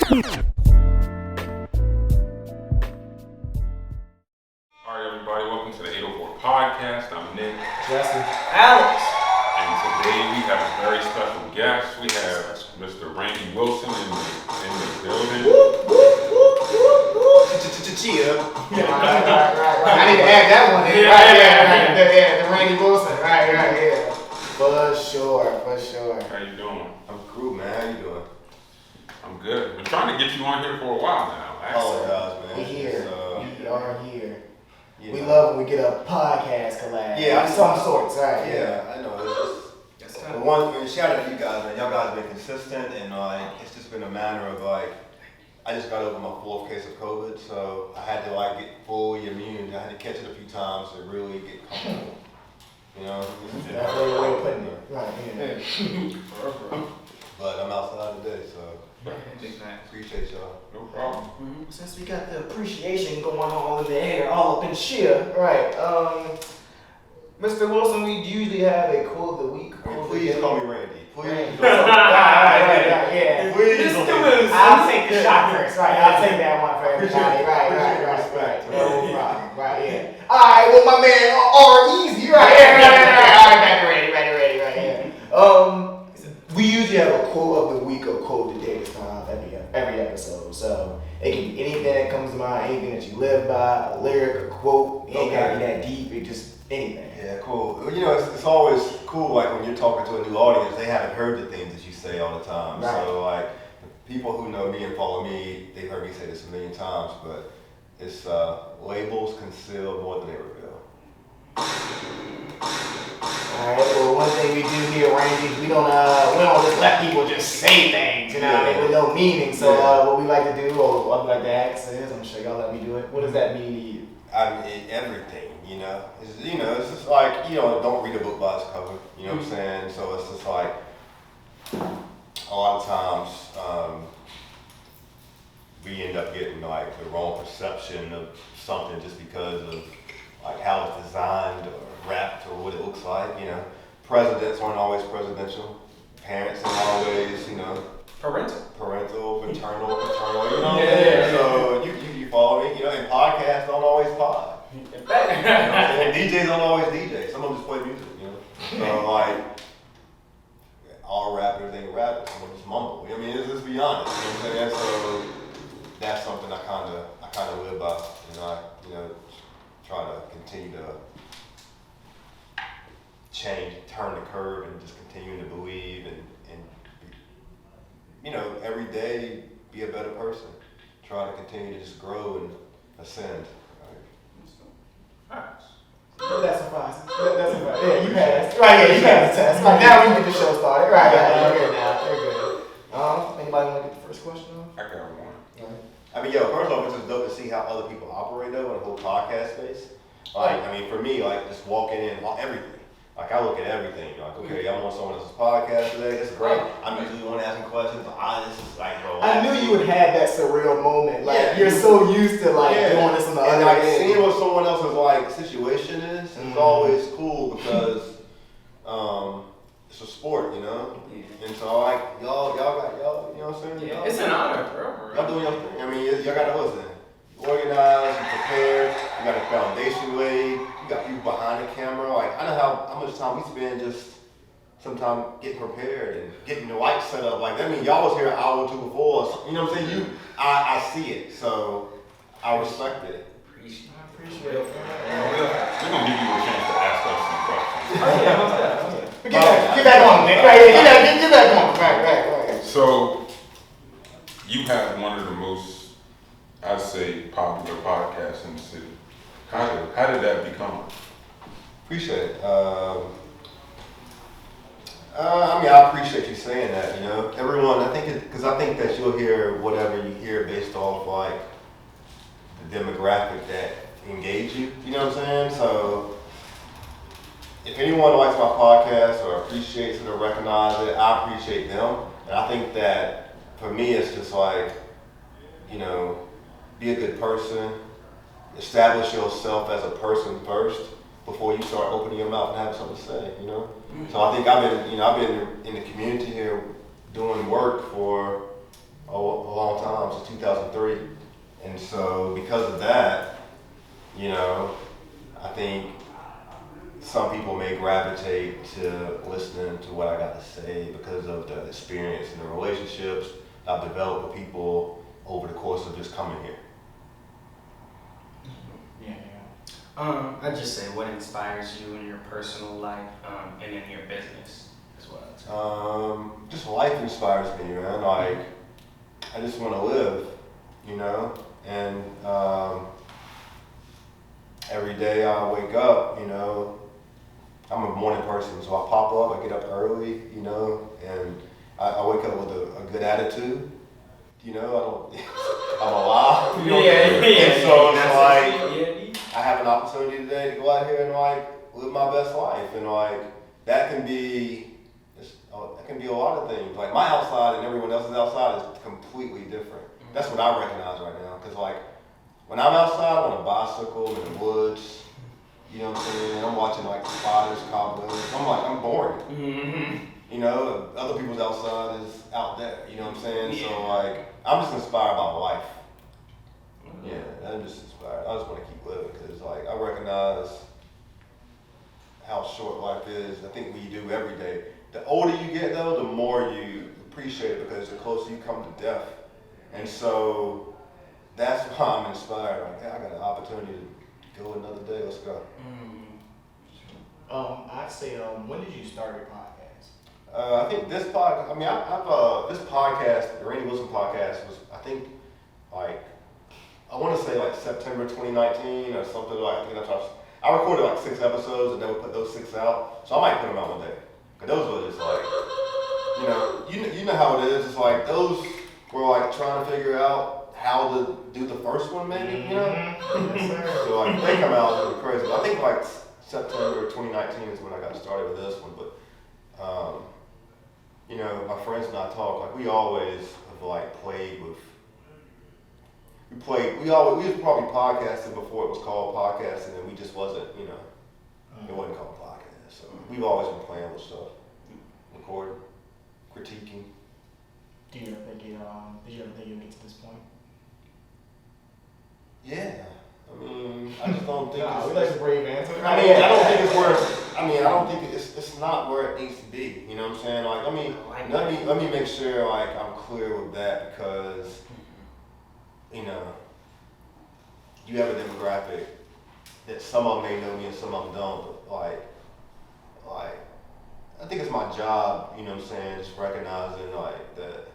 Alright everybody, welcome to the 804 podcast. I'm Nick. Justin. Alex. And today we have a very special guest. We have Mr. Randy Wilson in the building. Chill. Right. I need to add that one in. Yeah, the Randy Wilson. Right, yeah. For sure. How you doing? I'm cool, man. How you doing? I'm good. We're trying to get you on here for a while now. Apologize, man. We here. We are here. We know. love when we get a podcast collab. Yeah, of some sorts, right? Yeah, I know. It's just the one. Shout out to you guys, man. Y'all guys have been consistent, and it's just been a matter of I just got over my 4th case of COVID, so I had to get fully immune. I had to catch it a few times to really get comfortable. You know. That's the way of putting it. Right. Yeah. But I'm outside today, so appreciate y'all. No problem. Mm-hmm. Since we got the appreciation going on in the air, all up in cheer, right? Mr. Wilson, we usually have a quote of the week. Please call me Randy. Please. Yeah. Please. I'll take the shot first, right? I'll take that one for everybody. Right. No problem. Right, yeah. All right, well, my man, R-Easy, right? All right, ready, right, yeah. We usually have a quote of the week or quote of the day this time every episode. So it can be anything that comes to mind, anything that you live by, a lyric, a quote. It ain't gotta be that deep. It just anything. Yeah, cool. You know, it's always cool. When you're talking to a new audience, they haven't heard the things that you say all the time. Right. So people who know me and follow me, they've heard me say this a million times. But it's labels conceal more than they reveal. Alright, well, one thing we do here, Randy, we don't just let people just say things, you know what I mean, with no meaning. So what we like to do, or what we like to ask is, I'm sure y'all let me do it. What does that mean to you? I mean, everything, you know. It's just don't read a book by its cover. You know what I'm saying? So it's just a lot of times we end up getting the wrong perception of something just because of how it's designed or wrapped or what it looks like. You know, presidents aren't always presidential. Parents aren't always, parental, paternal. You know. Yeah. So you follow me. You know, and podcasts don't always pod. And DJs don't always DJ. Some of them just play music. You know. So all rappers ain't rappers. Some of them just mumble. I mean, let's be honest. You know what I'm saying? So that's something I kind of live by. And I try to continue to turn the curve, and just continue to believe and every day be a better person. Try to continue to just grow and ascend. Nice. That's suffices. Yeah, you passed. Right, yeah, you passed the test. Right, now we can get the show started. Right, you're good now. You're good. Anybody want to get the first question on? I got one. I mean, first off, it's just dope to see how other people operate though in the whole podcast space. For me, just walking in, everything. I look at everything. Okay, I'm on someone else's podcast today. This is great. I'm usually the one asking questions. This is bro. I knew you would have that surreal moment. You're so used to doing this on the other end. Seeing what someone else's situation is always cool because it's a sport, you know. And so y'all got y'all, you know what I'm saying? Yeah, it's an honor, bro. Y'all doing your thing. I mean, y'all got to listen. Organized, you prepared, you got a foundation laid, you got people behind the camera. I know how much time we spend just sometimes getting prepared and getting the lights set up. That means y'all was here an hour or two before. You know what I'm saying? I see it, so I respect it. Appreciate it. We're going to give you a chance to ask us some questions. Oh yeah, get back on, Nick. Right, get back on. Right. So, you have one of the most, I'd say, popular podcasts in the city. How did that become? Appreciate it. I appreciate you saying that. You know, everyone. I think that you'll hear whatever you hear based off the demographic that engage you. You know what I'm saying? So, if anyone likes my podcast or appreciates it or recognizes it, I appreciate them. And I think that for me, it's just be a good person, establish yourself as a person first before you start opening your mouth and having something to say, you know? Mm-hmm. So I think I've been in the community here doing work for a long time. I've developed with people over the course of just coming here. I'd just say what inspires you in your personal life and in your business as well. Just life inspires me, man. Like, I just want to live, you know, and every day I wake up, you know, I'm a morning person, so I pop up, I get up early, you know, and I wake up with a good attitude, you know, I'm alive, you know, and so it's like, I have an opportunity today to go out here and like live my best life, and like that can be a lot of things. Like my outside and everyone else's outside is completely different. That's what I recognize right now, because like when I'm outside on a bicycle in the woods, you know what I'm saying, I'm watching like spiders, cobwebs, I'm boring. Mm-hmm. You know, other people's outside is out there, you know what I'm saying? Yeah. So like, I'm just inspired by life. Mm-hmm. Yeah, I'm just inspired. I just want to keep living, because like, I recognize how short life is. I think when you do every day, the older you get though, the more you appreciate it, because the closer you come to death. And so, that's why I'm inspired. Like, hey, I got an opportunity to go another day, let's go. I'd say, when did you start your podcast? I think this podcast, this podcast, the Randy Wilson podcast was, I think, like, I want to say like September 2019 or something like that. I recorded like 6 episodes and then we put those 6 out. So I might put them out one day. But those were just like, you know how it is. It's like those were like trying to figure out how to do the first one maybe, you know? Yes, so like they come out, it's really crazy. I think like September 2019 is when I got started with this one. But, you know, my friends and I talk, like we always have like played with, we was probably podcasting before it was called podcasting, and we just wasn't, you know, it wasn't called podcast. So we've always been playing with stuff, recording, critiquing. Did you ever think you'd get to this point? Yeah. I mean, I just don't think we like a brave answer. I don't think it's not where it needs to be. You know what I'm saying? Like, let me make sure like I'm clear with that, because you know, you have a demographic that some of them may know me and some of them don't, but like, I think it's my job, you know what I'm saying, just recognizing like that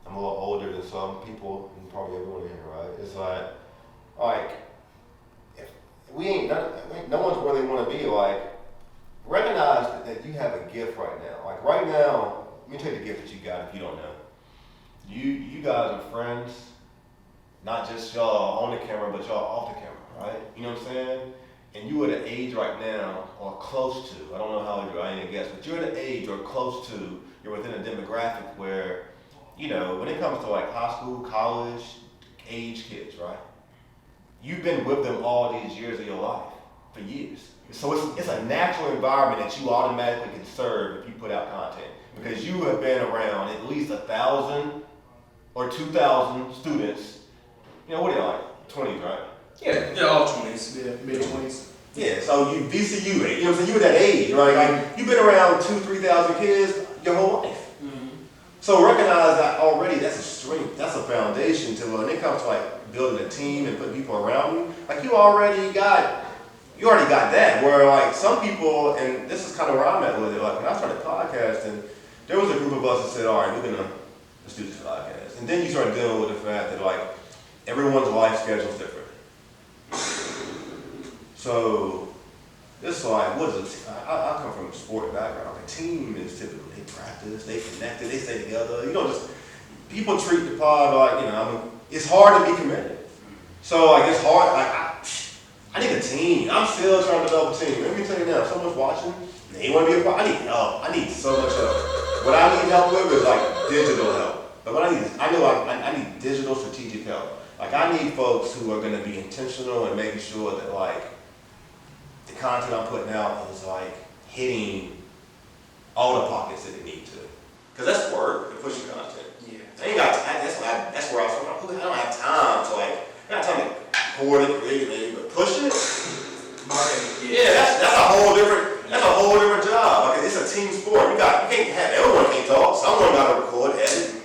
I'm a little older than some people, and probably everyone in here, right? It's like, if we ain't, no one's where they want to be, like, recognize that you have a gift right now. Like right now, let me tell you the gift that you got if you don't know. You guys are friends, not just y'all on the camera, but y'all off the camera, right? You know what I'm saying? And you at an age right now, or close to, I don't know how old you are, I ain't gonna guess, but you're at an age or close to, you're within a demographic where, you know, when it comes to like high school, college, age kids, right? You've been with them all these years of your life, for years. So it's a natural environment that you automatically can serve if you put out content. Because you have been around at least 1,000 or 2,000 students. You know, what are you like? 20s, right? Yeah, all 20s. Yeah, mid-20s. Yeah, so you VCU, you know what I'm saying? You were that age, right? Like, you've been around 2,000-3,000 kids your whole life. Mm-hmm. So recognize that already, that's a strength, that's a foundation to when it comes to like building a team and putting people around you. Like you already got that. Where like some people, and this is kind of where I'm at with it. Like when I started podcasting, there was a group of us that said, all right, let's do this podcast. And then you start dealing with the fact that like everyone's life schedule is different. So it's like, what is it? I come from a sport background. Like a team is typically, they practice, they connected, they stay together. You don't just, people treat the pod like, you know, it's hard to be committed. So like it's hard, like I need a team. I'm still trying to develop a team. Let me tell you now, if someone's watching, they want to be a part, I need help. I need so much help. What I need help with is like digital help. But what I need digital strategic help. Like I need folks who are gonna be intentional and making sure that like the content I'm putting out is like hitting all the pockets that it needs to. Cause that's work, to push your content. Yeah. I ain't got time, that's where I was from. I don't have time to like, I got time to record it, create it, but pushing it. Yeah, that's a whole different job. Like it's a team sport. You can't have everyone can't talk. Someone gotta record, edit,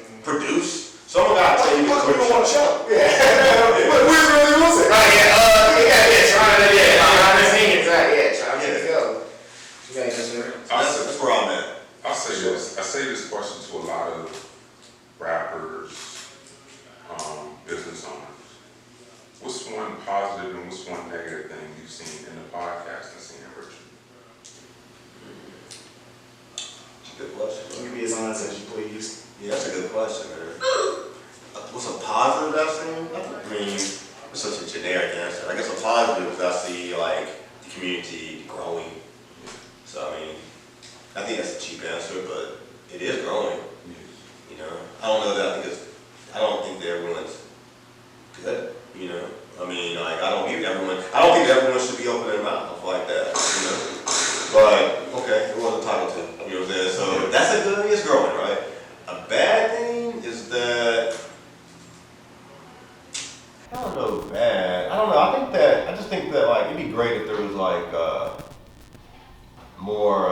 what's one negative thing you've seen in the podcasting scene, Richard? Good question. You can be as honest as you please. Yeah, that's a good question, man. What's a positive that I've seen? I mean, it's such a generic answer. I guess a positive is I see like the community growing. So I mean, I think that's a cheap answer, but it is growing. You know, I don't know that I don't think that everyone's good. You know, I mean, like I don't think everyone should be opening their mouth like that. You know, but okay, it wasn't title to. You know what I'm saying? So that's a good. It's growing, right? A bad thing is that I don't know. Bad. I don't know. I just think that like it'd be great if there was like more.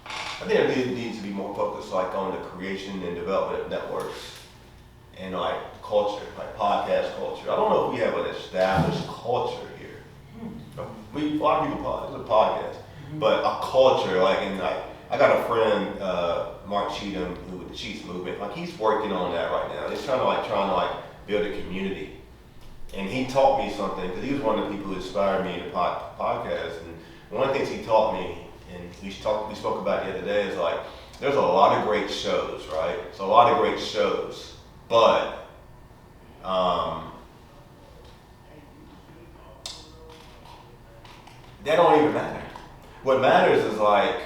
I think there needs to be more focus like on the creation and development of networks and like culture, like podcast culture. I don't know if we have an established culture here. A lot of people it's a podcast, but a culture like in like I got a friend, Mark Cheatham, who with the Cheats movement. Like he's working on that right now. He's trying to build a community. And he taught me something because he was one of the people who inspired me to podcast. And one of the things he taught me, and we spoke about it the other day, is like there's a lot of great shows, right? So a lot of great shows, but that don't even matter. What matters is like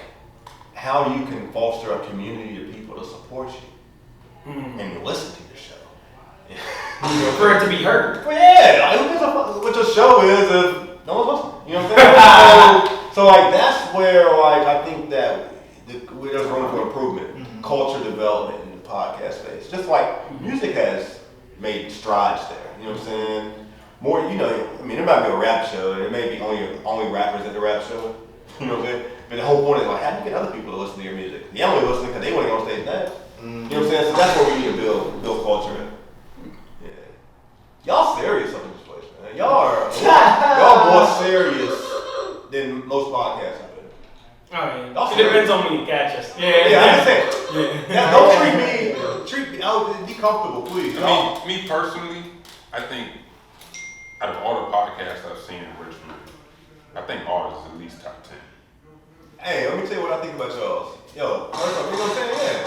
how you can foster a community of people to support you and to listen to your show. For it to be heard. Well, yeah, like, what your show is if no one's listening. You know what I'm saying? so like that's where like I think that there's room for improvement, culture development in the podcast space. Just like music has made strides there. You know what I'm saying? More, you know, I mean, there might be a rap show, and there may be only rappers at the rap show. You know what I'm saying? But the whole point is like, how do you get other people to listen to your music? They only listen because they want to get on stage and dance. You know what I'm saying? So that's where we need to build culture in. Yeah. Y'all serious up in this place, man. Y'all more serious than most podcasts have been. I mean, it depends on when you catch us. Yeah, I'm just saying. Now, don't treat me, be comfortable, please. I mean, me personally, I think out of all the podcasts I've seen in Richmond, I think ours is at least top 10. Hey, let me tell you what I think about y'all. Yo, first off, you know what I'm saying? Yeah.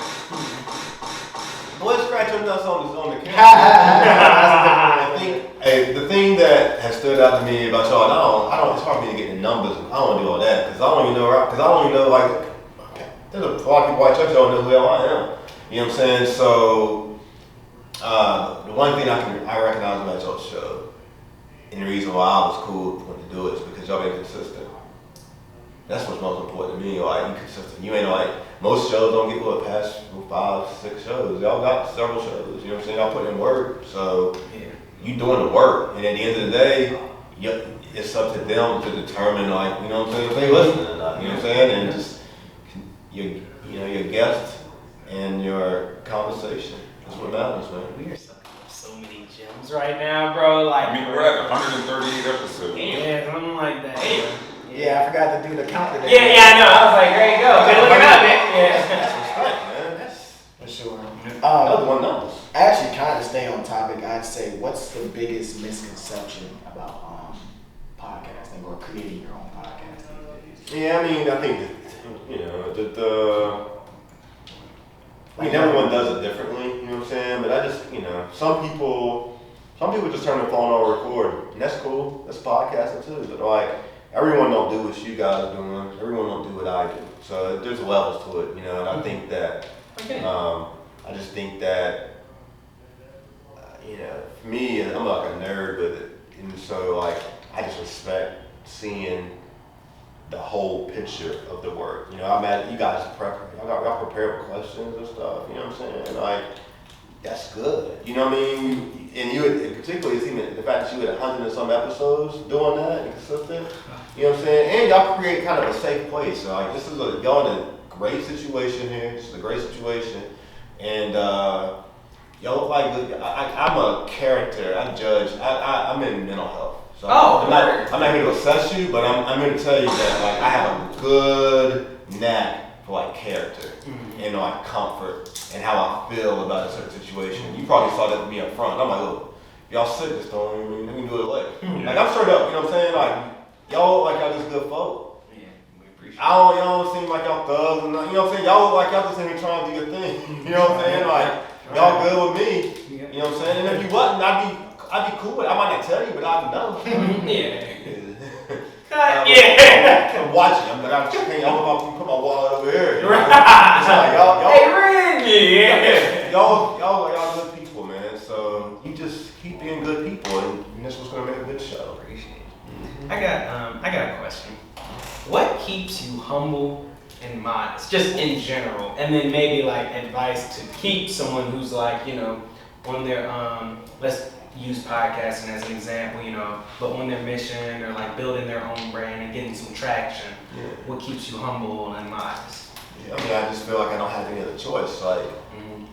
Go ahead and scratch your nuts on the camera. I think, hey, the thing that has stood out to me about y'all, it's hard for me to get the numbers. I don't want to do all that, because I don't even know, like, there's a lot of people at church don't know who the hell I am. You know what I'm saying? So, the one thing I recognize about y'all's show, and the reason why I was cool when to do it is because y'all been consistent. That's what's most important to me. Like, you consistent. You ain't like, most shows don't get past 5, 6 shows. Y'all got several shows. You know what I'm saying? Y'all put in work. So you doing the work. And at the end of the day, it's up to them to determine, like, you know what I'm saying, if they listening or not. You know what I'm saying? And just your guest and your conversation. That's what matters, man. We are sucking up so many gems right now, bro. Like, I mean, we're at 138 episodes. Yeah, something like that. Yeah, I forgot to do the count today. Yeah, I know. I was like, there you go. Good looking up, man. Yeah. That's respect, man. That's For sure. another one numbers. Actually, kind of stay on topic, I'd say, what's the biggest misconception about podcasting or creating your own podcast these days? Yeah, I mean, I think that, everyone does it differently, you know what I'm saying? But I just, some people just turn their phone on and record, and that's cool. That's podcasting too. But like, everyone don't do what you guys are doing. Everyone don't do what I do. So there's levels to it, and I think that, I just think that, for me, I'm like a nerd with it, and so like, I just respect seeing the whole picture of the work. I'm at you guys y'all prepare with questions and stuff. You know what I'm saying? Like, that's good. You know what I mean? And particularly the fact that you had 100 and some episodes doing that and consistent. You know what I'm saying? And y'all create kind of a safe place. So like, y'all in a great situation here. This is a great situation, and y'all look like good. I'm a character. I judge. I'm in mental health. So I'm not here to assess you, but I'm here to tell you that like I have a good knack for like character and like comfort and how I feel about a certain situation. You probably saw that with me up front. I'm like, look, y'all sick this time, we can do it later. Like, I'm straight up, you know what I'm saying? Like, y'all just good folk. Yeah, we appreciate Y'all don't seem like y'all thugs, and you know what I'm saying? Y'all look like y'all just in here trying to do your thing. You know what I'm saying? Like, y'all good with me. You know what I'm saying? And if you wasn't, I'd be cool with it. I might not tell you, but I'd know. Yeah. I'm watching. I'm about to put my wallet over here. You know? It's like y'all. Hey, Ren! Y'all good people, man. So you just keep being good people, and that's what's gonna make a good show. Appreciate it. I got a question. What keeps you humble and modest, just in general, and then maybe like advice to keep someone who's like, you know, on their let's use podcasting as an example, you know, but on their mission or like building their own brand and getting some traction. Yeah. What keeps you humble and modest? Yeah, I mean, I just feel like I don't have any other choice. Like,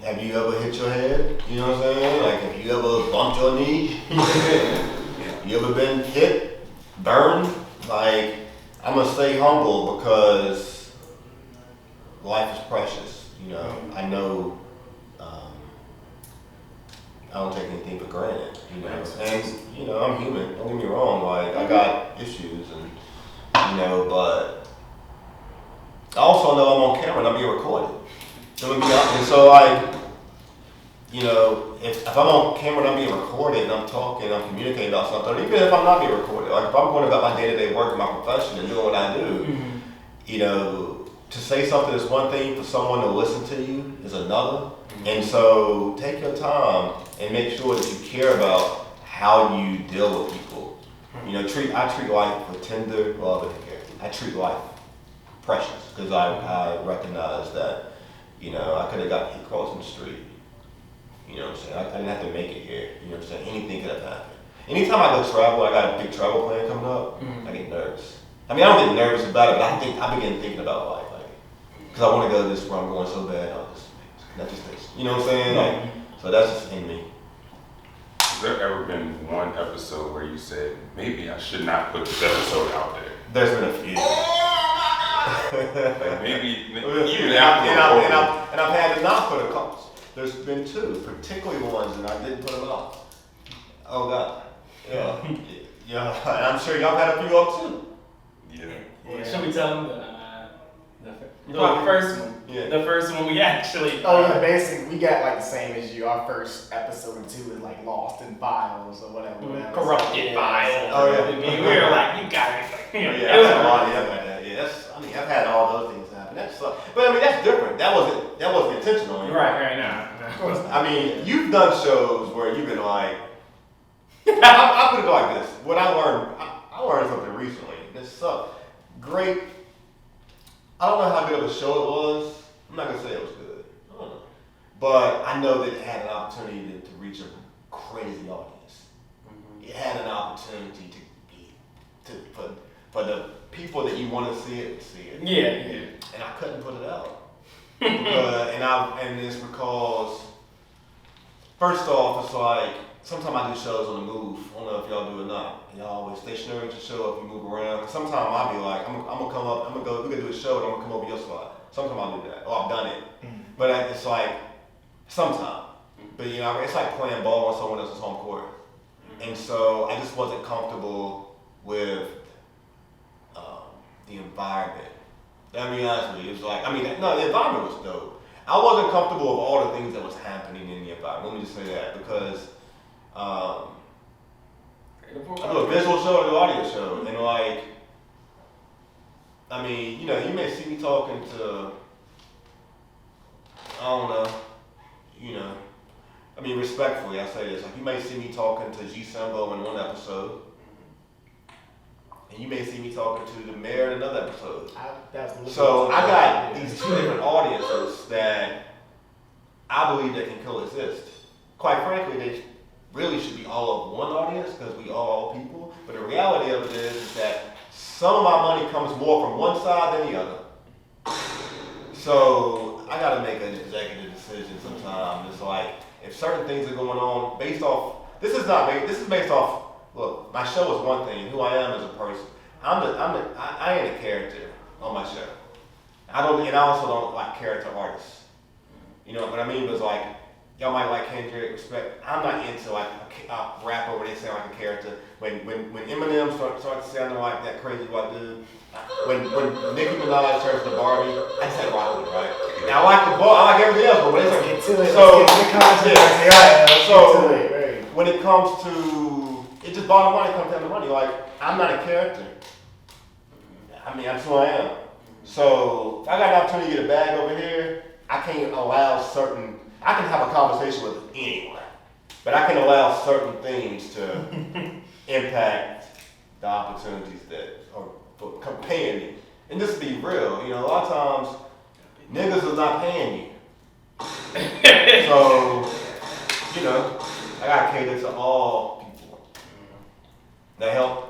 have you ever hit your head? You know what I'm saying? Like, have you ever bumped your knee? You ever been hit, burned? Like, I'm gonna stay humble because life is precious. You know, I know. I don't take anything for granted, you know, and, you know, I'm human, don't get me wrong, like, I got issues, and, you know, but I also know I'm on camera and I'm being recorded, and so, like, you know, if I'm on camera and I'm being recorded and I'm talking, I'm communicating about something, even if I'm not being recorded, like, if I'm going about my day-to-day work and my profession and doing what I do, you know, to say something is one thing, for someone to listen to you is another. And so take your time and make sure that you care about how you deal with people. You know, I treat life with tender love and care. I treat life precious because I recognize that, you know, I could have got hit crossing the street. You know what I'm saying? I didn't have to make it here. You know what I'm saying? Anything could have happened. Anytime I go travel, I got a big travel plan coming up, I get nervous. I mean, I don't get nervous about it, but I begin thinking about life. Like, because I want to go this where I'm going so bad. Not just this. You know what I'm saying? Like, so that's just in me. Has there ever been one episode where you said, maybe I should not put this episode out there? There's been a few. Like maybe even and after I've had to not put a couple. There's been two, particularly ones, and I didn't put them out. Oh God. Yeah. Yeah. And I'm sure y'all had a few up too. Yeah. Should we tell them the first one? Yeah. The first one we actually. Oh yeah, basically we got like the same as you. Our first episode or two is like lost in files or whatever. Corrupted files. Oh yeah. I mean, we were like, you got it. You know, Yeah, it was I've had a lot of like that. Yeah, I've had all those things happen. That's but I mean that's different. That wasn't intentional. right now. Of course not. I mean, you've done shows where you've been like, I put it like this. What I learned something recently. This great. I don't know how good of a show it was. I'm not gonna say it was good. I don't know. But I know that it had an opportunity to reach a crazy audience. It had an opportunity for the people that you want to see it to see it. Yeah. And I couldn't put it out. And it's because, first off, it's like, sometimes I do shows on the move. I don't know if y'all do or not. Y'all always stationary to show if you move around. Sometimes I'll be like, I'm gonna come up, we're gonna do a show and I'm gonna come over your spot. Sometimes I'll do that. Oh, I've done it. But it's like, sometimes. But you know, it's like playing ball on someone else's home court. And so I just wasn't comfortable with the environment. I mean, honestly, it was like, the environment was dope. I wasn't comfortable with all the things that was happening in the environment. Let me just say that because I do a visual show and an audio show, and like, I mean, you know, you may see me talking to, I don't know, you know, I mean, respectfully, I say this, like, you may see me talking to G Sambo in one episode, and you may see me talking to the mayor in another episode. So I got these two different audiences that I believe that can coexist. Quite frankly, they really should be all of one audience because we are all people. But the reality of it is that some of my money comes more from one side than the other. So I got to make an executive decision sometimes. It's like if certain things are going on based off. This is based off. Look, my show is one thing. Who I am as a person. I ain't a character on my show. I also don't like character artists. You know what I mean? It's like y'all might like Kendrick, respect. I'm not into like a rapper where they sound like a character. When Eminem starts sounding like that crazy white dude, when Nicki Minaj turns to Barbie, I just had to rock with it, right? Now I like everything else, but when it's like, Get to it. So when it comes to, it just bottom line comes down to money. Like, I'm not a character. I mean, that's who I am. So, if I got an opportunity to get a bag over here, I can't allow I can have a conversation with anyone, but I can allow certain things to impact the opportunities that are paying me. And just to be real, a lot of times, niggas is not paying you. So, I gotta cater to all people. That help?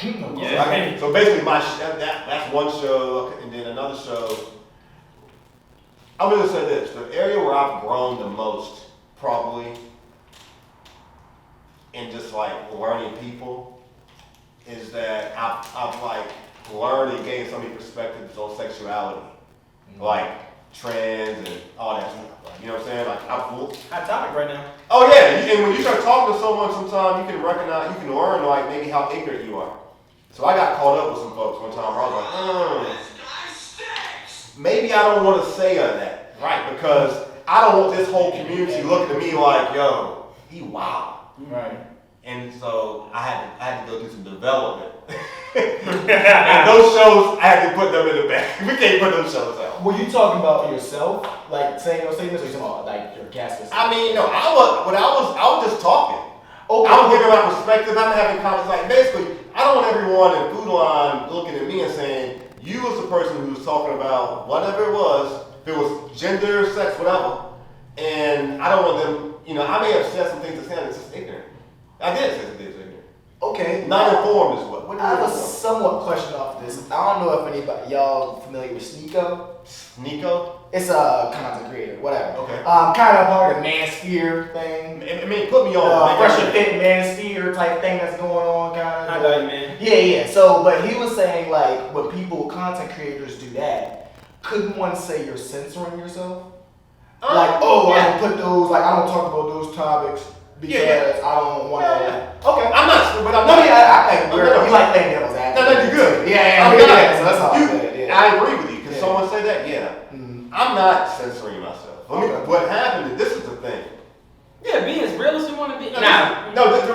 Yeah. So basically, that's one show, and then another show. I'm gonna say this: the area where I've grown the most, probably, in just like learning people, is that I've like learned and gained so many perspectives on sexuality, like trans and all that stuff. You know what I'm saying? Like Hot topic right now. Oh yeah, and when you start talking to someone, sometimes you can recognize, you can learn like maybe how ignorant you are. So I got caught up with some folks one time where I was like, maybe I don't want to say that, right? Because I don't want this whole community looking at me like, yo, he wild. Right. And so I had to go through some development. And those shows, I had to put them in the back. We can't put those shows out. Were you talking about yourself, like saying those statements, or you talking about like your cast? I mean, no, I was just talking. Okay. I'm giving my perspective. I'm having comments. Like basically, I don't want everyone in Food Line looking at me and saying, you was the person who was talking about whatever it was, if it was gender, sex, whatever. And I don't want them, I may have said some things that sounded just ignorant. I did say some things ignorant. Okay. Not informed is what? What do you I have a mean? somewhat question off this. I don't know if anybody y'all familiar with Sneeko. Sneeko? It's a content creator, whatever. Okay. Kind of part of the Manosphere thing. I mean, put me on. Fresh and Fit Manosphere type thing that's going on, kind of. I got you, man. Yeah. So, but he was saying like, when content creators do that, couldn't one say you're censoring yourself? Like, I don't put those, like, I don't talk about those topics because I don't want to. Yeah. Okay. I'm not, but I'm No, not. yeah, I think you like playing devil's advocate. No, you're good. Yeah, so that's all good. Yeah. I agree with you. Can someone say that? Yeah. Mm-hmm. I'm not censoring myself. What happened is, this is the thing. Yeah, be as real as you want to be. The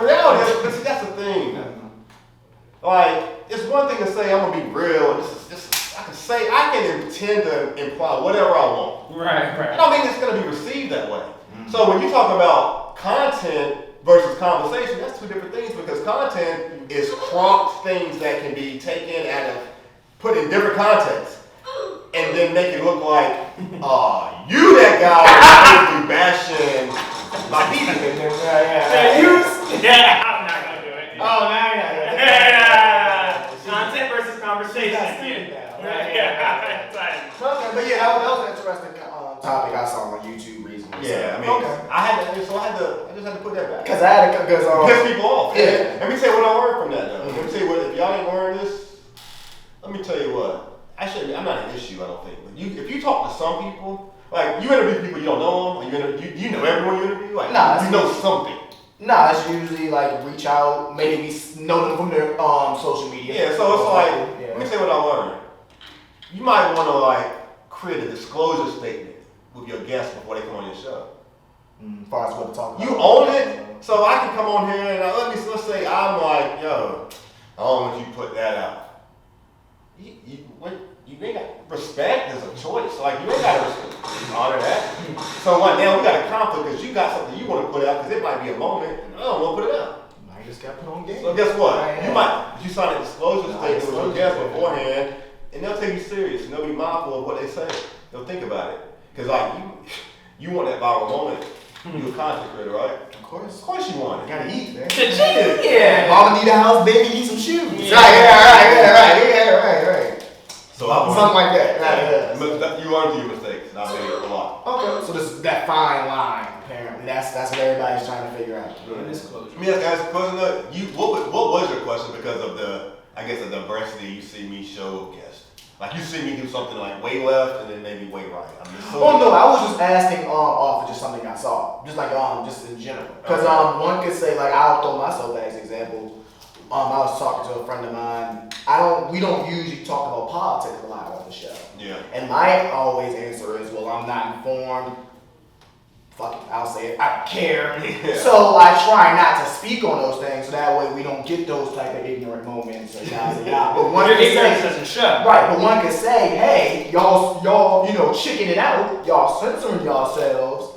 reality is, that's the thing. Like, it's one thing to say I'm gonna be real, and I can intend to imply whatever I want. Right. I don't mean it's gonna be received that way. So when you talk about content versus conversation, that's two different things, because content is prompt things that can be taken put in different contexts, and then make it look like, you that guy is bashing my people. Yeah, I'm not gonna do it. Oh, now. Content versus conversation. Yeah. But yeah, that was an interesting topic I saw on YouTube recently. Yeah, I mean, I just had to put that back. Because I had to, piss people off. Yeah. Let me tell you what I learned from that though. Let me tell you what, if y'all didn't learn this, let me tell you what. I'm not an issue, I don't think. But if you talk to some people, like you interview people you don't know them, or you know everyone you interview, like you know something. Nah, it's usually like reach out, maybe know them from their social media. Yeah, so it's like, let me tell you what I learned. You might want to like create a disclosure statement with your guests before they come on your show. As far as what to talk about. You own it, so I can come on here and let's say I'm like, yo, I don't want you to put that out. You ain't got respect is a choice. Like you ain't got to honor that. So like now we got a conflict because you got something you want to put out because it might be a moment and I don't want to put it out. I just got put on game. So guess what? You sign a disclosure statement with your guests beforehand, and they'll take you serious. And they'll be mindful of what they say. They'll think about it because like you want that viral moment. You're a content creator, right? Of course you want it. Gotta eat, man. Yeah. Mama need a house, baby need some shoes. Yeah. Right. So something like that. You learn through your mistakes, and I made it a lot. Okay. So this that fine line, apparently. That's what everybody's trying to figure out. Disclosure. Let me ask a question. What was your question because of the diversity you see me show guests? Like you see me do something like way left and then maybe way right. I'm just Oh no, I was just asking off of just something I saw, just like just in general. Because one could say like I'll throw myself as an example. I was talking to a friend of mine. We don't usually talk about politics a lot on the show. Yeah. And my always answer is, well, I'm not informed. Fuck it, I'll say it. I don't care. Yeah. So I try not to speak on those things, so that way we don't get those type of ignorant moments. Or but one Your could ignorance say, doesn't show. right? But one could say, hey, y'all, chicking it out. Y'all censoring yourselves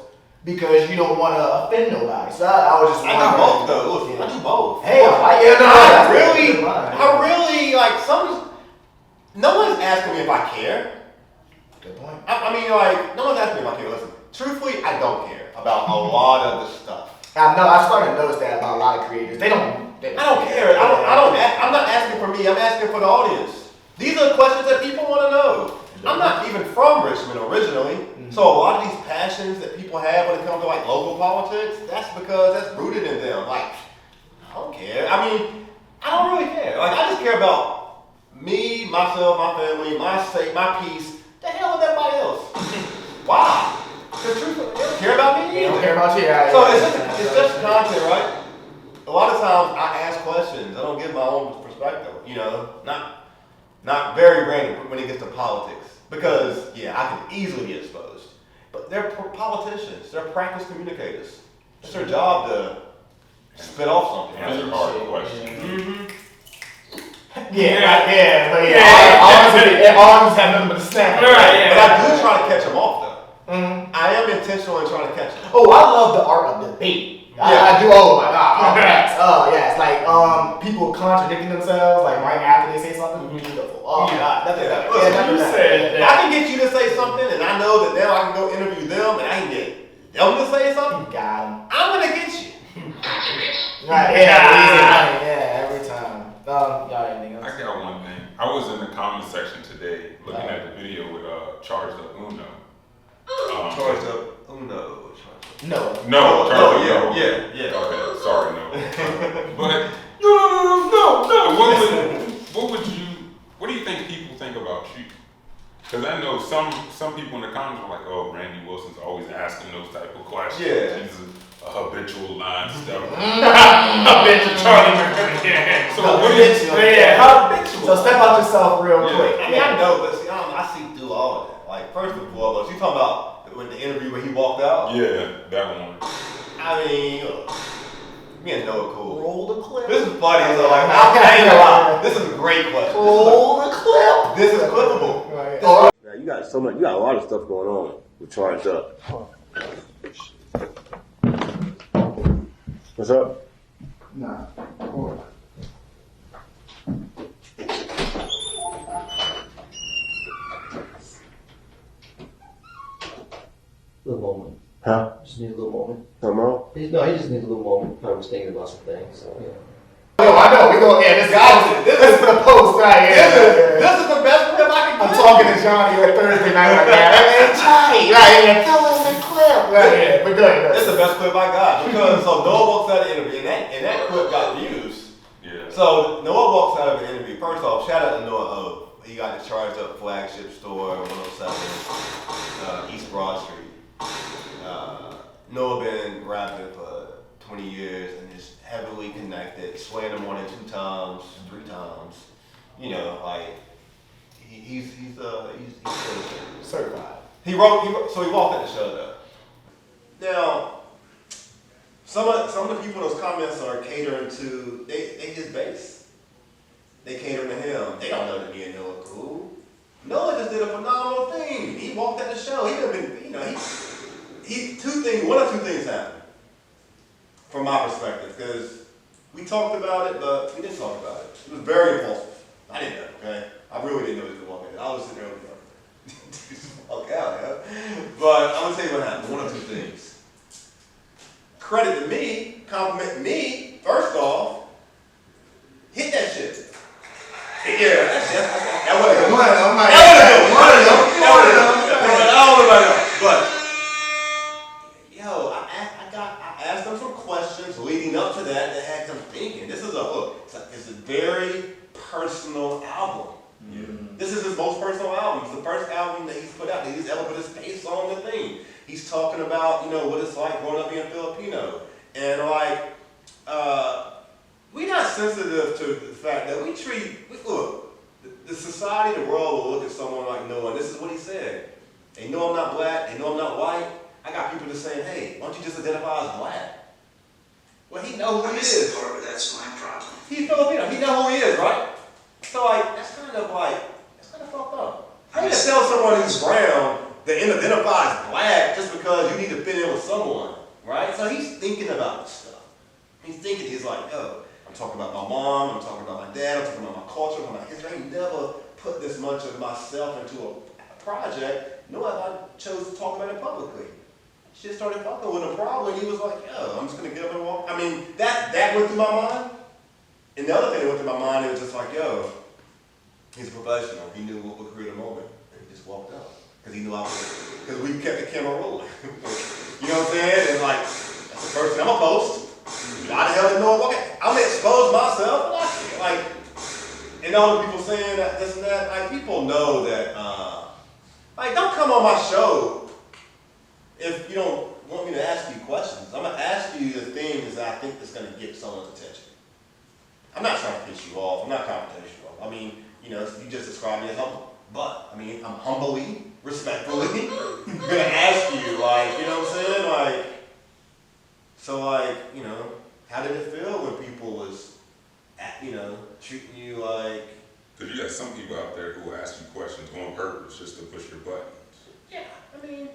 because you don't want to offend nobody. So I was just. I do both though. Look, I do both. Hey, I really like some. No one's asking me if I care. Good point. I mean, like, no one's asking me if I care. Listen, truthfully, I don't care about a lot of the stuff. I started to notice that about a lot of creators. I don't care. I'm not asking for me. I'm asking for the audience. These are questions that people want to know. I'm not even from Richmond originally, so a lot of these passions that people have when it comes to like local politics, that's because that's rooted in them. Like, I don't care. I mean, I don't really care. Like, I just care about me, myself, my family, my state, my peace. The hell with everybody else? Why? Because truthfully, they don't care about me They either. don't care about you. So it's just content, right? A lot of times I ask questions. I don't give my own perspective. You know, not very random when it gets to politics. Because, yeah, I can easily get exposed. But they're politicians. They're practice communicators. It's their job to spit off something. Answer hard questions. Mm-hmm. Arms have nothing but a snap. Right, But I do try to catch them off, though. Mm-hmm. I am intentional in trying to catch them. Oh, I love the art of debate. I do. Oh my god. Yes. Like people contradicting themselves, like right after they say something. Beautiful. Oh my god. I can get you to say something, and I know that now I can go interview them, and I can get them to say something. Got him. I'm gonna get you. Right. Yeah. Every time. Y'all anything else? I got one thing. I was in the comment section today looking at the video with Charged Up Uno. Charged up Uno. No. No, Charged Up No. Yeah. Okay, sorry, no. But no. What do you think people think about you? Because I know some people in the comments were like, "Oh, Randy Wilson's always asking those type of questions. Yeah. He's a habitual line stepper." Habitual Charlie. So what do you? Habitual. So step out yourself real quick. I mean, I know, but see, I see through all of that. Like, first and foremost, you talking about when the interview where he walked out? Yeah, that one. I mean, look, me and Noah cool. Roll the clip. This is funny, so like, I ain't gonna lie. This is a great question. Roll the clip. This is clippable. Right. Now you got a lot of stuff going on with Charged Up. What's up? Nah. Little moment. Huh? Just need a little moment. Come on. He just needs a little moment. I was thinking about some things. So, yeah. Oh, I know. We go. Yeah, this is for the post right here. This is the best clip I can I'm get. talking to Johnny on Thursday night like that. Hey, Johnny, right here, throw in the clip. Right here. But good. This is the best clip I got because so Noah walks out of the interview and that clip got views. Yeah. So Noah walks out of the interview. First off, shout out to Noah. He got his Charged Up flagship store, 107 East Broad Street. Noah been rapping for 20 years and is heavily connected. Swaying the morning 2 times, 3 times. You know, like he's Certified. He walked at the show though. Now, some of the people in those comments are catering to they his base. They catering to him. They don't know that me and Noah are cool. Noah just did a phenomenal thing. He walked at the show. He could have been, you know, one or two things happened from my perspective because we talked about it, but we didn't talk about it. It was very impulsive. I didn't know. Okay, I really didn't know he was gonna walk in. I was sitting there like, walk out, yeah. But I'm gonna tell you what happened. One or two things. Credit to me, compliment me. First off, hit that shit. Yeah, that's it. That wasn't good. But yo, I asked them some questions leading up to that had them thinking. This is it's a very personal album. This is his most personal album. It's the first album that he's put out that he's ever put his face on the thing. He's talking about, you know, what it's like growing up being Filipino. And like, we're not sensitive to the fact that look, the society, the world will look at someone like Noah, and this is what he said. They know I'm not black, they know I'm not white. I got people just saying, hey, why don't you just identify as black? Well, he knows who he is. That's my problem. He's Filipino, he knows who he is, right? So like, that's kind of fucked up. How do you tell someone who's brown that identifies black just because you need to fit in with someone, right? So he's thinking about this stuff. He's like, yo, I'm talking about my mom, I'm talking about my dad, I'm talking about my culture, I'm talking about history. I ain't never put this much of myself into a project, nor have I chose to talk about it publicly. Shit started fucking with him probably, he was like, yo, I'm just gonna get up and walk. I mean, that went through my mind. And the other thing that went through my mind, it was just like, yo, he's a professional. He knew what would create a moment. And he just walked up. Because he knew because we kept the camera rolling. You know what I'm saying? And like, that's the first thing I'm gonna post. How the hell did Noah walk in? I'm gonna expose myself. Like, and all the people saying that, this and that, like, people know that, like, don't come on my show if you don't want me to ask you questions. I'm gonna ask you the things that I think that's gonna get someone's attention. I'm not trying to piss you off. I'm not confrontational. I mean, you know, you just described me as humble. But, I mean, I'm humbly, respectfully gonna ask you, like, you know what I'm saying? Like, so like, you know, how did it feel when people was, you know, treating you like... Because you got some people out there who will ask you questions on purpose just to push your buttons. Yeah, I mean,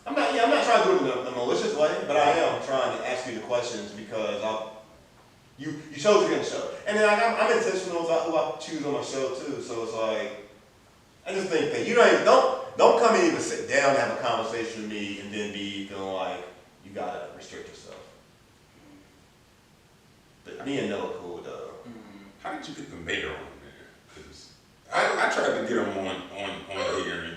I'm not trying to do it in a malicious way, but I am trying to ask you the questions because you chose to get on the show. And then I'm intentional about who I choose on my show too, so it's like, I just think that you don't come in and even sit down and have a conversation with me and then be feeling like you gotta restrict yourself. But me and Noah cool though. How did you get the mayor on there? Because I tried to get him on here and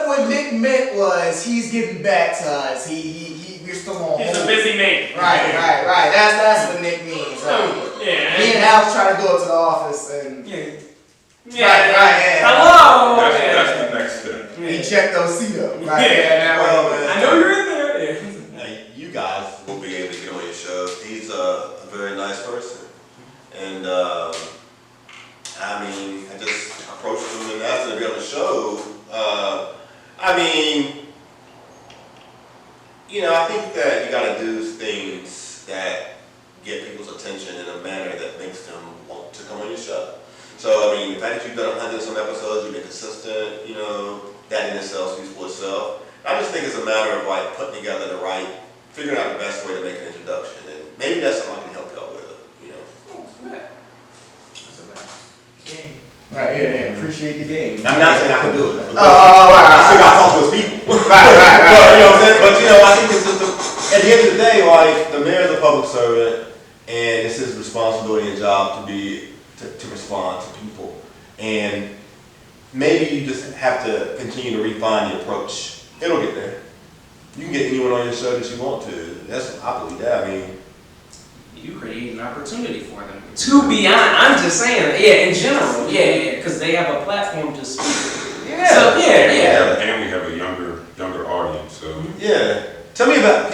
What Nick meant was he's getting back to us. We're still on. He's a busy man. Right. That's what Nick means. Right? Yeah. Me and Al's trying to go to the office and. Yeah. Right. Hello. that's the next step. He checked those seat up. Right. Yeah. Well, man, I know you're in there. Yeah. hey, you guys will be able to get on your show. He's a very nice person, and I mean, I just approached him and asked him to be on the show. I mean, you know, I think that you got to do things that get people's attention in a manner that makes them want to come on your show. So, I mean, the fact that you've done 100 some episodes, you've been consistent, you know, that in itself speaks for itself. I just think it's a matter of like putting together figuring out the best way to make an introduction, and maybe that's something I can help y'all with, you know. Right, yeah, appreciate the game. I'm not saying I can do it. Right. I still got to talk to those people. Right. But, you know what I'm saying? But, you know, I think it's just at the end of the day, like, the mayor's a public servant, and it's his responsibility and job to respond to people. And maybe you just have to continue to refine the approach. It'll get there. You can get anyone on your show that you want to. I believe that. I mean, You create an opportunity for them. To be honest, I'm just saying, yeah, in general, yeah, because they have a platform to speak. yeah. So, yeah. And we have a younger audience, so. Yeah. Can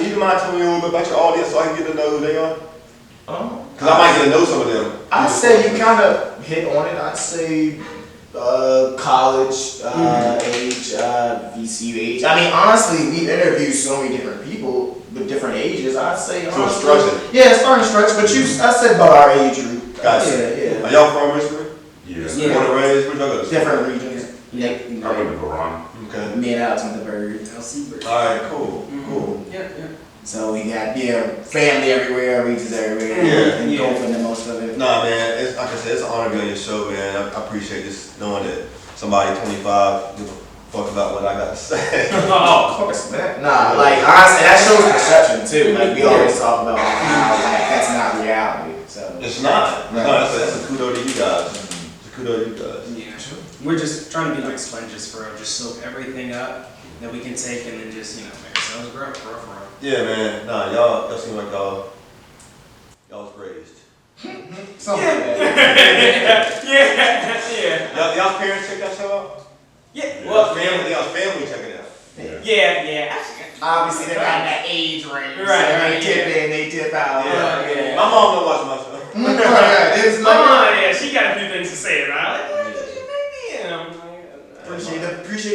you mind telling me a little bit about your audience so I can get to know who they are? Because I might get to know some of them. I'd say you kind of hit on it. I'd say college age, VCU age. I mean, honestly, we interviewed so many different people with different ages. I'd say So it's honestly, stretching. yeah, it's starting to stretch. But I said about our age group. Gotcha. Yeah. Are y'all from Richmond? Yeah. Born and raised? Where'd y'all go to school? Different regions. I went to Verona. Okay. Me and Alex went to Bird. Alright, cool. Cool. Yeah. So we got family everywhere, regions everywhere, Yeah. and go for the most of it. Nah, man, it's, like I said, it's an honor to be on your show, man. I appreciate just knowing that somebody 25 give a fuck about what I got to say. Of course, man. Nah, like honestly, that shows perception too. Like we always talk about how like that's not reality. So It's not. Right. No, that's a kudo to you guys. It's a kudo to you guys. Yeah. We're just trying to be like sponges for just soak everything up that we can take and then just, make ourselves grow. Yeah, man. Nah, y'all seem like y'all was raised. Something like that. Yeah. Y'all's parents check that show out? Yeah. Well, Y'all's family check it out. yeah. Obviously, they're not in that age range. Right, So right, they tip in, they tip out. Yeah. My mom don't watch my show. It's My like, mom, yeah, she got a few things to say about it. Like, and I'm like, appreciate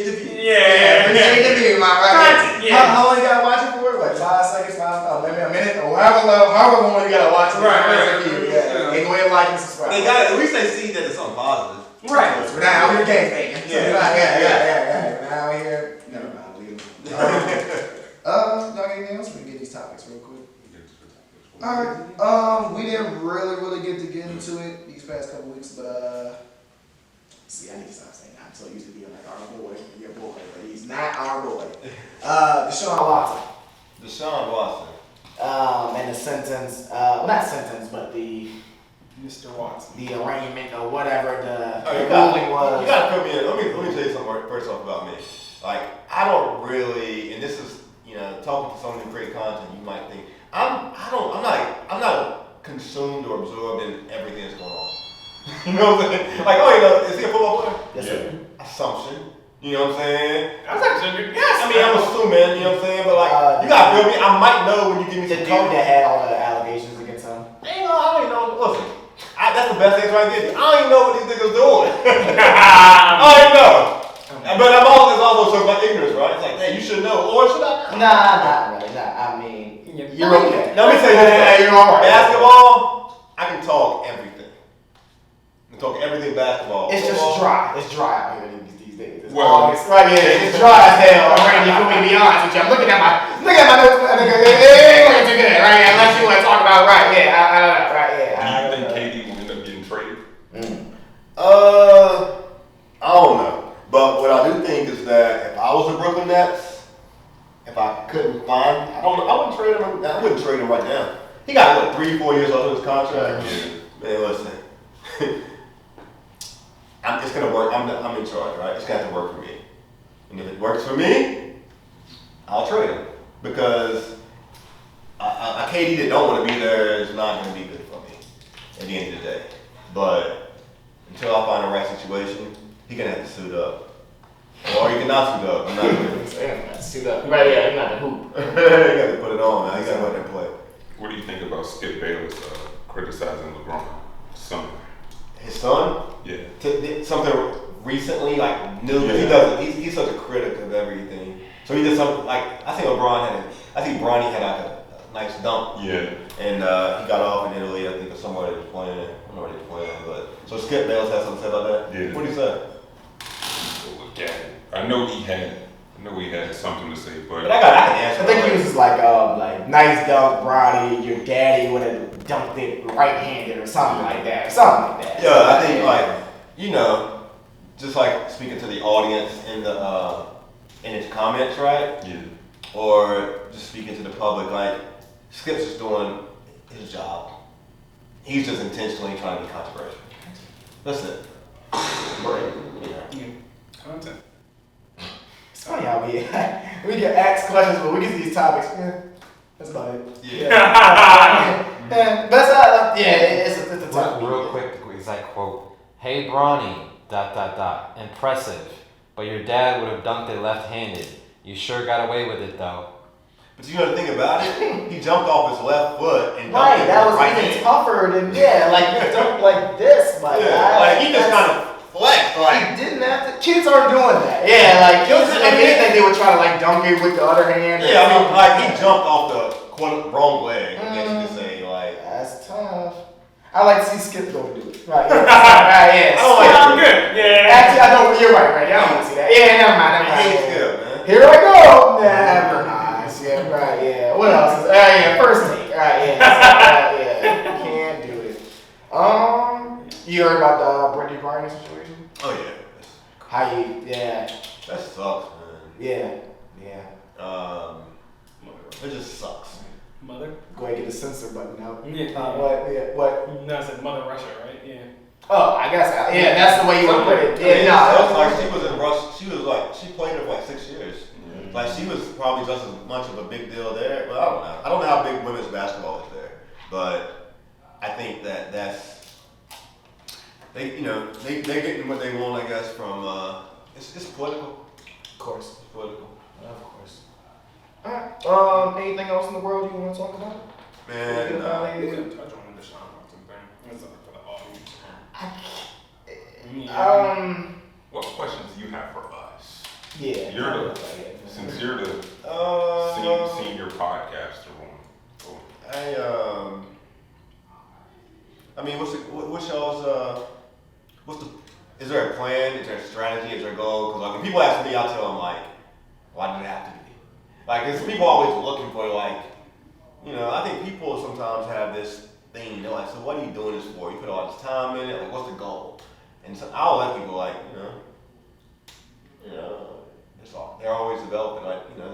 the view. Yeah. Appreciate the view, my right? Content, yeah. How long you gotta watch it for? Like 5 seconds, maybe a minute, or however long you gotta watch it. Right. Yeah. And go ahead and like and subscribe. They got at least they see that it's something positive. Right. We're not out here game banging. Yeah. We're not out here. Never mind. Leave it alone. Y'all got anything else? We can get these topics real quick. Alright. We didn't really get into it these past couple weeks, but see, I need to stop saying that. I'm so used to being like our boy, your boy, but he's not our boy. Deshaun Watson. Deshaun Watson. And the sentence, well, not sentence, but the Mr. Watson. the arraignment or whatever the Oh, ruling was. You gotta put me in. Let me tell you something first off about me. Like, I don't really, and this is, talking to someone who create content, you might think, I'm not consumed or absorbed in everything that's going on. You know what I'm saying? Like, is he a football player? Yes, sir. Assumption. You know what I'm saying? I was actually a good guess. I mean, I'm assuming, you know what I'm saying? But like, you gotta feel me. I might know when you give me The some dude that had all the allegations against him. I don't even know. Listen, that's the best answer I can give you. I don't even know what these niggas doing. I don't even know. But I'm also talking about ignorance, right? It's like, hey, you should know, or should I? Nah, not really. I mean, you're okay. Let me tell you this. You're all right. Basketball, I can talk everything. I can talk everything basketball. It's Football, just dry. It's dry out here these days. It's Well- August. Right, yeah, it's dry as hell. Already, for me to be honest with you. I'm looking at my notes. It ain't looking too good, right? Yeah, unless you want to talk about, right, yeah, I don't know, right, yeah. Do you think KD will end up getting traded? I don't know. But what I do think is that if I was the Brooklyn Nets, if I couldn't find, I wouldn't trade him. I wouldn't trade him right now. He got 3-4 years left of his contract. Man, listen. It's gonna work. I'm in charge, right? It's gonna have to work for me. And if it works for me, I'll trade him because a KD that don't want to be there is not gonna be good for me at the end of the day. But until I find a right situation, he gonna have to suit up, or he cannot suit up. I'm not gonna Suit up. Right, yeah, you're not the hoop. he got to put it on, man. He got to go out there and play. What do you think about Skip Bayless criticizing LeBron's son? His son, Yeah. something recently, like new. Yeah. He does. He's such a critic of everything. So he did something like I think Bronny had like a nice dunk. Yeah. And he got off in Italy. I think somewhere they was playing. I don't know where they was playing, but so Skip Bayless had something to say about that. Yeah. What did he say? Look at it. I know he had something to say, but But I can answer. I think he was just like nice dunk, Brody, your daddy would have dunked it right-handed or something like that. Yeah, I think just like speaking to the audience in its comments, right? yeah. Or just speaking to the public, like Skip's just doing his job. He's just intentionally trying to be controversial. That's it. Content. It's funny how we can ask questions, but we get to these topics. Yeah, that's about it. Yeah. But that's not, it's a tough Real quick, exact quote. Hey, Bronny, ... Impressive. But your dad would have dunked it left-handed. You sure got away with it, though. But you know the thing about it? He jumped off his left foot and dunked Right, it that was right even hand. tougher than, like you dunk like this, my guy. Like he just kind of flexed, like. He didn't have to. Kids aren't doing that. Yeah, like kids, if anything, they would try to like dunk it with the other hand. Yeah, I mean, like he jumped off the wrong leg. I guess you could say, like. That's tough. I like to see Skip go do it. Right, yeah. Right, yeah. I don't like I'm good. Yeah. Actually, I don't. You're right. I don't want to see that. Yeah, never mind. I hate Skip, man. Here I go. Never mind. Yeah, right. Yeah. What else is? First take. Right. Yeah. Yeah. Can't do it. You heard about the Brittany Griner situation? Oh yeah. How you? Yeah. That sucks, man. Yeah. It just sucks. Mother? Go ahead and get the censor button out. Yeah. What? Yeah. What? No, I said Mother Russia, right? Yeah. Oh, I guess. Yeah, that's the way you want to put it. It Yeah. sucks. No. Like she was in Russia. She played there for like 6 years. Like she was probably just as much of a big deal there. But I don't know. I don't know how big women's basketball is there. But I think that's they they're getting what they want, I guess, from it's political. Of course. It's political. Of course. Alright. Anything else in the world you want to talk about? Man, We can touch on the Deshaun Watson thing. It's something for the audience. What questions do you have for us? Yeah. Since you're the senior podcaster on. I mean, what's y'all's is there a plan? Is there a strategy? Is there a goal? Because like when people ask me, I tell them like, why do it have to be? Like, cause people always looking for like, I think people sometimes have this thing. They're like, so what are you doing this for? You put all this time in it. Like, what's the goal? And so I'll let people like, it's all. They're always developing like, because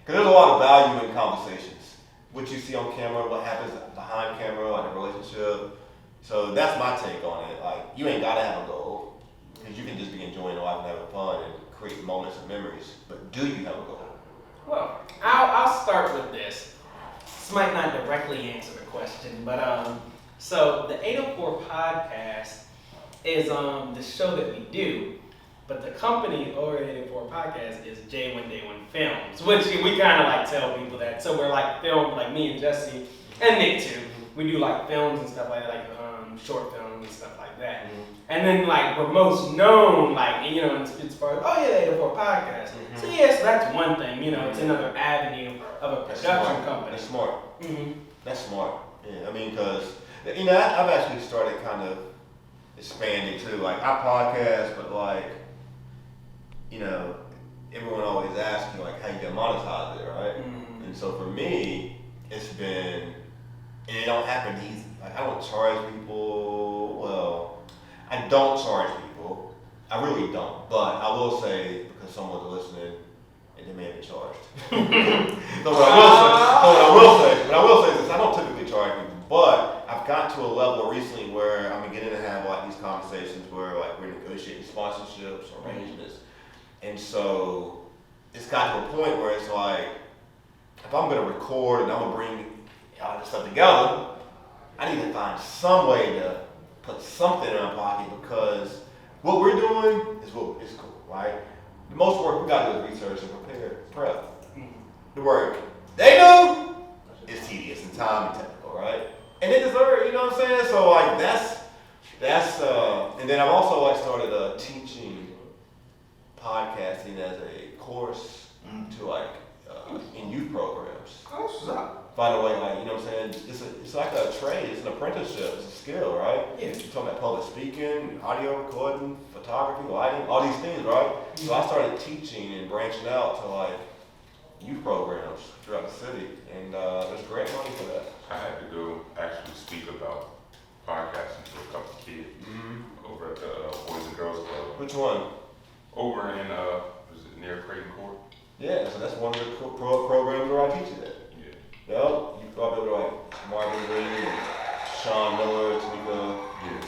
there's a lot of value in conversations. What you see on camera, what happens behind camera, like a relationship. So that's my take on it. Like, you ain't gotta have a goal, because you can just be enjoying life and having fun and create moments and memories. But do you have a goal? Well, I'll start with this. This might not directly answer the question, but so the 804 podcast is the show that we do, but the company or 804 podcast is J1 Day 1 Films, which we kind of like tell people that. So we're like film, like me and Jesse and Nick too. We do like films and stuff like that, like short films and stuff like that. Mm-hmm. And then like we're most known, like as far as the 804 podcast. Mm-hmm. So yes, that's one thing. It's another avenue of a production company. That's smart. Mm-hmm. That's smart. Yeah, I mean, because I've actually started kind of expanding too. Like I podcast, but like everyone always asks me like how you get monetized there, right? Mm-hmm. And so for me, it's been, and it don't happen easy. Like I don't charge people. Well, I don't charge people. I really don't. But I will say, because someone's listening, and they may have been charged. So what I will say is this: I don't typically charge people, but I've gotten to a level recently where I'm beginning to have like these conversations where like we're negotiating sponsorships, arrangements, and so it's got to a point where it's like, if I'm gonna record and I'm gonna bring all this stuff together, I need to find some way to put something in my pocket, because what we're doing is cool, right? The most work we gotta do is research and prep. The work they do is tedious and time and technical, right? And they deserve it, you know what I'm saying? So like that's and then I've also like started teaching podcasting as a course to like in youth programs. Oh, what's up? Find a way, like, you know what I'm saying? It's like a trade, it's an apprenticeship, it's a skill, right? Yeah. You're talking about public speaking, audio recording, photography, lighting, all these things, right? So I started teaching and branching out to like youth programs throughout the city, and there's grant money for that. I had to go actually speak about podcasting to a couple kids over at the Boys and Girls Club. Which one? Over in, was it near Creighton Court? Yeah, so that's one of the programs where I teach it at. Yeah. Yep, you probably be like Marvin Lee and Sean Miller, Tamika,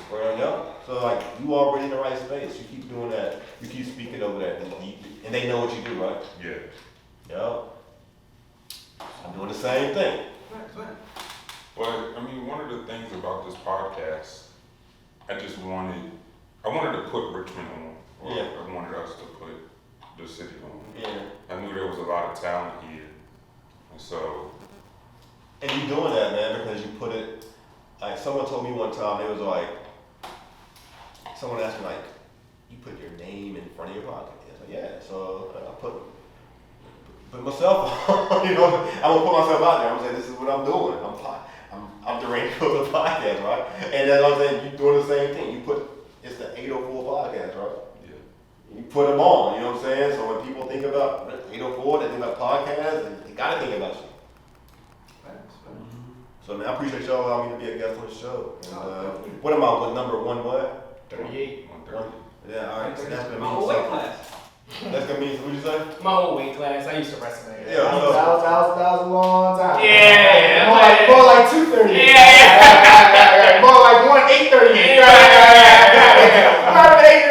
Brown, yep. So like you already in the right space. You keep doing that. You keep speaking over that, and they know what you do, right? Yeah. Yep. I'm doing the same thing. But I mean, one of the things about this podcast, I wanted to put Richmond on, or Yeah. I wanted us to put the city on. Yeah. I knew there was a lot of talent here, and so. And you doing that, man, because you put it, like someone told me one time, it was like, someone asked me like, you put your name in front of your podcast. I was like, yeah, so I put myself on, I'm gonna put myself out there. I'm saying, this is what I'm doing. I'm the Rainbow of the podcast, right? And then I'm saying, you're doing the same thing. It's the 804 podcast, right? Yeah. You put them on, you know what I'm saying? So when people think about 804, they think about podcasts, they gotta think about you. So man, I appreciate y'all allowing me to be a guest on the show. And, what am I, what number one, what? 38. 130. Yeah, all right. So that's gonna My mean old weight something. class. That's gonna mean, what'd you say? My old weight class. I used to wrestle there. Yeah, That was a long time. Yeah. More like 238. Yeah. More like 838.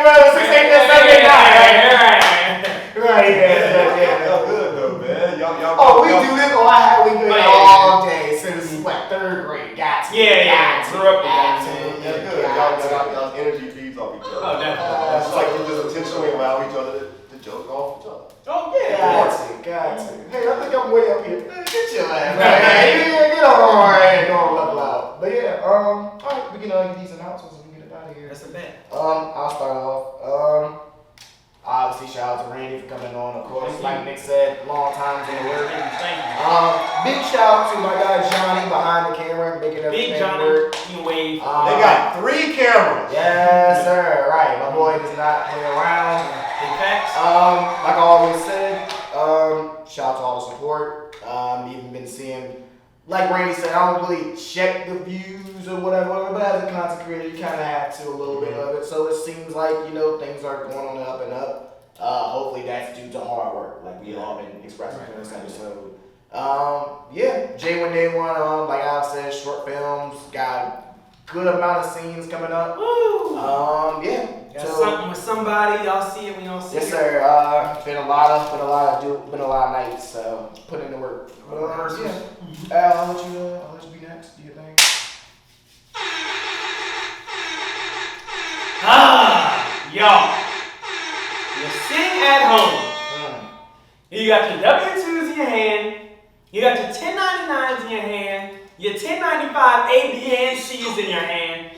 Remember 6, 8, 7, 8, 9. Right, yeah. Y'all good though, man. Y'all Oh, we do this. Oh, we do it yeah. all day since what, third grade. Got to. Yeah. Got to. Grew up with that. Absolutely. That's good. Got to. Y'all energy feeds off each other. Oh, definitely. It's like you just intentionally allow each other to joke off each other. Oh, yeah. Got to. Hey, I think I'm way up here. Man, get your ass right. Get on right. Don't look loud. But yeah, all right, we can get these announcements and we can get up out of here. That's a bet. I'll start off. Obviously, shout out to Randy for coming on. Of course, like Nick said, long time in the work. Thank you. Big shout out to my guy Johnny behind the camera, making everything Big Johnny, work. you wave. They got 3 cameras. Yes, sir. Right, my boy does not play around. Big facts. Like I always said, shout out to all the support. Even been seeing, like Randy said, I don't really check the views or whatever, but as a content creator, you kind of have to a little bit of it. So it seems like, things are going on and up and up. Hopefully that's due to hard work, like we all been expressing in this episode. Yeah, J1 Day 1, like I said, short films, got good amount of scenes coming up. Woo! Yeah. Got something with somebody, y'all see it when y'all see Yes, it. sir. Been a lot of nights, so put in the work. Yeah. I'll let you be next. Do you think? Y'all. You're sitting at home. You got your W-2s in your hand. You got your 1099s in your hand. Your 1095 A, B, and C's in your hand.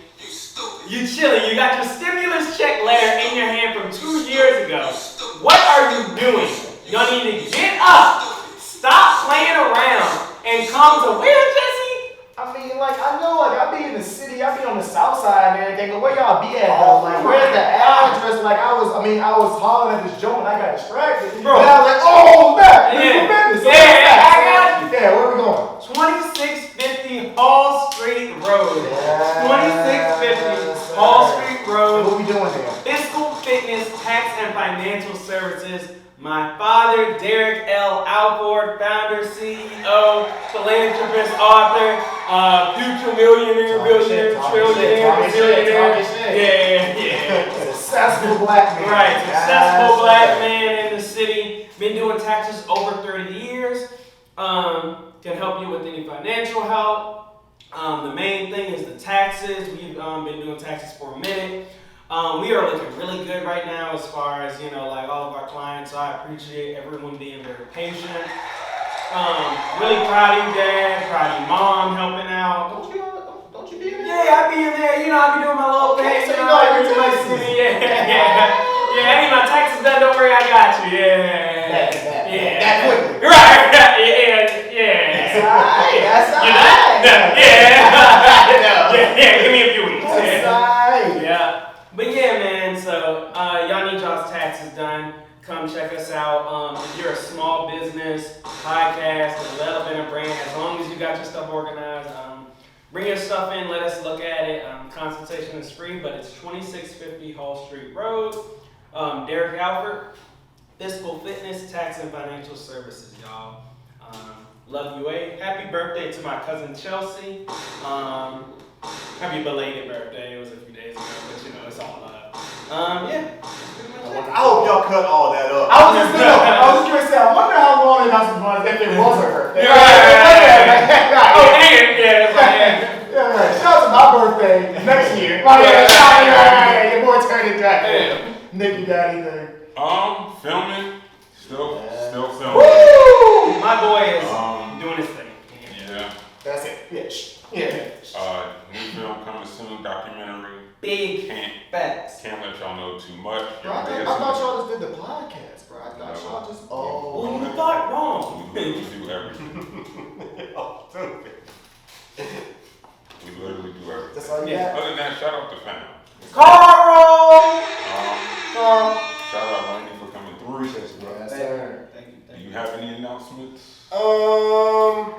You chilling. You got your stimulus check letter in your hand from 2 years ago. What are you doing? Y'all need to get up, stop playing around, and come to where, Jesse? I mean, I know, I be in the city, I be on the south side and everything, but where y'all be at, though? Where's the address? I was hollering at this joint and I got distracted. Bro. And I was like, oh, man, Yeah. this I got you. Yeah, where we going? 2650 Hall Street Road. Yes, 2650 Hall Street Road. What we doing there? Fiscal Fitness, Tax and Financial Services. My father, Derek L. Alford, founder, CEO, philanthropist, author, future millionaire, billionaire, trillionaire, bazillionaire. Yeah. Successful black man. Right, successful black man in the city. Been doing taxes over 30 years. Can help you with any financial help. The main thing is the taxes. We've been doing taxes for a minute. We are looking really good right now as far as, all of our clients. So I appreciate everyone being very patient. Really proud of you, Dad. Proud of you, Mom, helping out. Don't you be in there? Yeah, I be in there. I be doing my little thing. So you know I your do my taxes. city. Yeah, I need my taxes done. Don't worry, I got you. Yeah. That quickly. Right. Yeah. That's all You right. know? Yeah. Give me a few weeks. That's all right. Yeah. But yeah, man, so y'all need y'all's taxes done. Come check us out. If you're a small business, podcast, developing a brand, as long as you got your stuff organized, bring your stuff in, let us look at it. Consultation is free, but it's 2650 Hall Street Road. Derek Alford, Fiscal Fitness, Tax and Financial Services, y'all. Love you, A. Happy birthday to my cousin Chelsea. Happy belated birthday. It was a few days ago, but it's all love. Yeah. I hope y'all cut all that up. I was just going to say, I wonder how long it was if it was her birthday. Yeah. Shout out to my birthday next year. Your boy turned it back. Nick, you got anything? Filming, still filming. Woo! My boy is doing his thing. Yeah. That's it. Yeah. New film coming soon, documentary. Big facts. Can't let y'all know too much. Bro, I thought y'all just did the podcast, bro. I thought y'all just. Well, you thought wrong. We do everything. We literally do everything. That's all you got? Other than that, shout out to fam. Carl! Shout out Randy for coming through. Yes, sir. Thank you. Do you have any announcements? So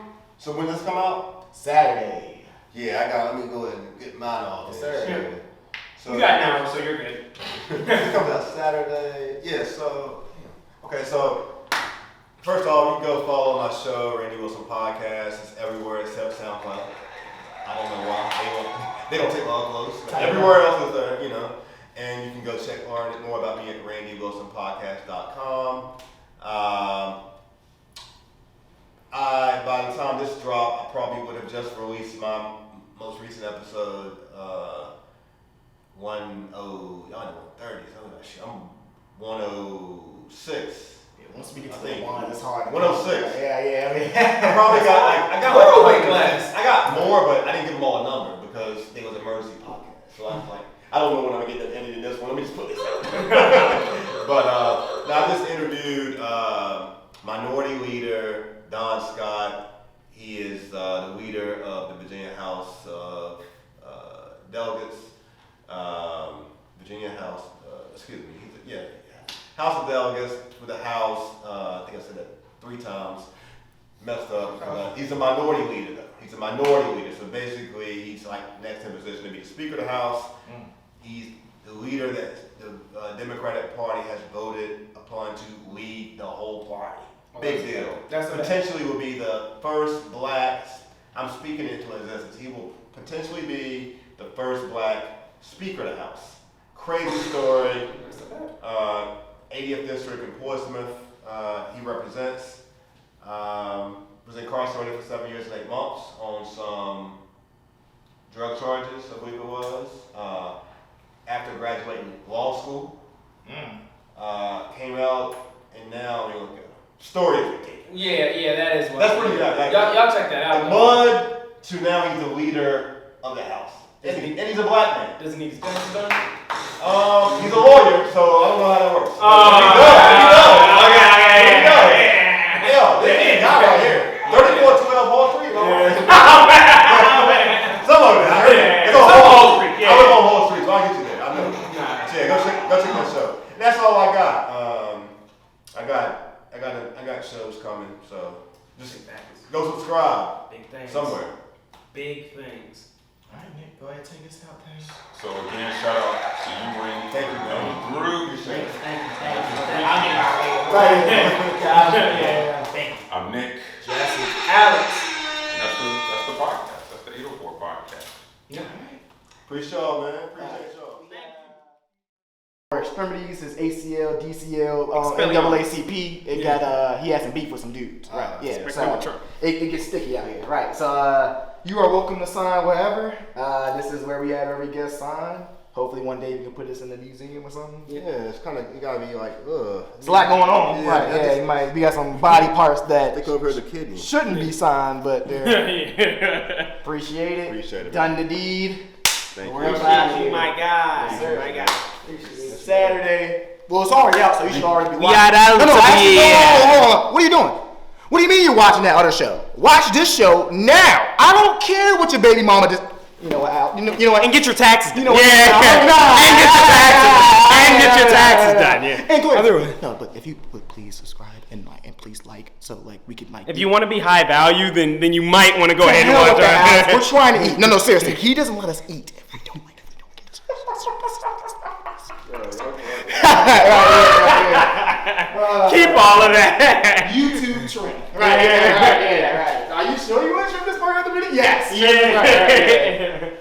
when does this come out? Saturday. Yeah, let me go ahead and get mine off. Yes, sir. So You got now, so you're good. It comes out Saturday. Yeah, okay, so first off, you can go follow my show, Randy Wilson Podcast. It's everywhere except SoundCloud. I don't know why. They don't take my clothes. Everywhere else is there, And you can go learn more about me at randywilsonpodcast.com. by the time this dropped, I probably would have just released my most recent episode, 30. I'm 106. Once we get to I the think one, it's hard. 106. Yeah. I mean, I probably got I got Woo! like I got more, but I didn't give them all a number because they was emergency podcast. So I was like, I don't know when I'm gonna get the ending in this one. Let me just put this out. But now I just interviewed Minority Leader Don Scott. He is the leader of the Virginia House of Delegates. Virginia House, House of Delegates with the House. I think I said that 3 times. Messed up. He's a minority leader, though. He's a minority leader. So basically, he's like next in position to be the Speaker of the House. He's the leader that the Democratic Party has voted upon to lead the whole party. Big deal. Potentially will be the first black. I'm speaking into existence. He will potentially be the first black Speaker of the House. Crazy story. 80th District in Portsmouth. He represents. Was incarcerated for 7 years and 8 months on some drug charges, I believe it was. After graduating law school, came out, and now you look at him. Story is ridiculous. Yeah, that is one. That's pretty good. Y'all check that out. The mud to now he's the leader of the House. And he's a black man. Doesn't need his taxes done? He's a lawyer, so I don't know how that works. He does. This guy right here. 3412 Wall Street. Some of it. It's on Wall Street. I live on Wall Street, so I'll get you there. I know. Yeah, go check that show. And that's all I got. I got shows coming, so just go subscribe. Big things. Somewhere. Big things. all right, Nick, go ahead and take us out, thanks. So again, shout out to you, Wayne. Thank you, man. Drew. Thank you. I'm Nick. Jesse. Alex. And that's the podcast. That's the 804 podcast. Yeah. Appreciate y'all, man. Appreciate y'all. Extremities is ACL, DCL, Expelliarmus. NAACP. It got he had some beef with some dudes, right? Yeah, so it gets sticky out here, right? So you are welcome to sign wherever. This is where we have every guest sign. Hopefully one day we can put this in the museum or something. Yeah, it's kind of, you gotta be like, ugh. There's a lot going on, right? Yeah, we got some body parts that Think over the kidney. shouldn't be signed, but they're appreciate it. Appreciate it. Done the deed. Thank We're you. out You my guy. Yes, sir. My guy. Saturday. Well, it's already out, so you should already be We watching. got out No, to actually, be- hold on. What are you doing? What do you mean you're watching that other show? Watch this show now. I don't care what your baby mama just. You know what, Al? You know what? And get your taxes done. You know what? And get your taxes done. Yeah. And go ahead. Other way. No, but if you would please subscribe and please like, so like we could like. If you want to be high value, then you might want to go ahead and Hell watch with that, Al. We're our. trying to eat. No, seriously. He doesn't let us eat if we don't like it. We don't get it. Keep all of that. YouTube trend. Right. Are you sure you want to trim this part of the video? Yes. Yeah. Right.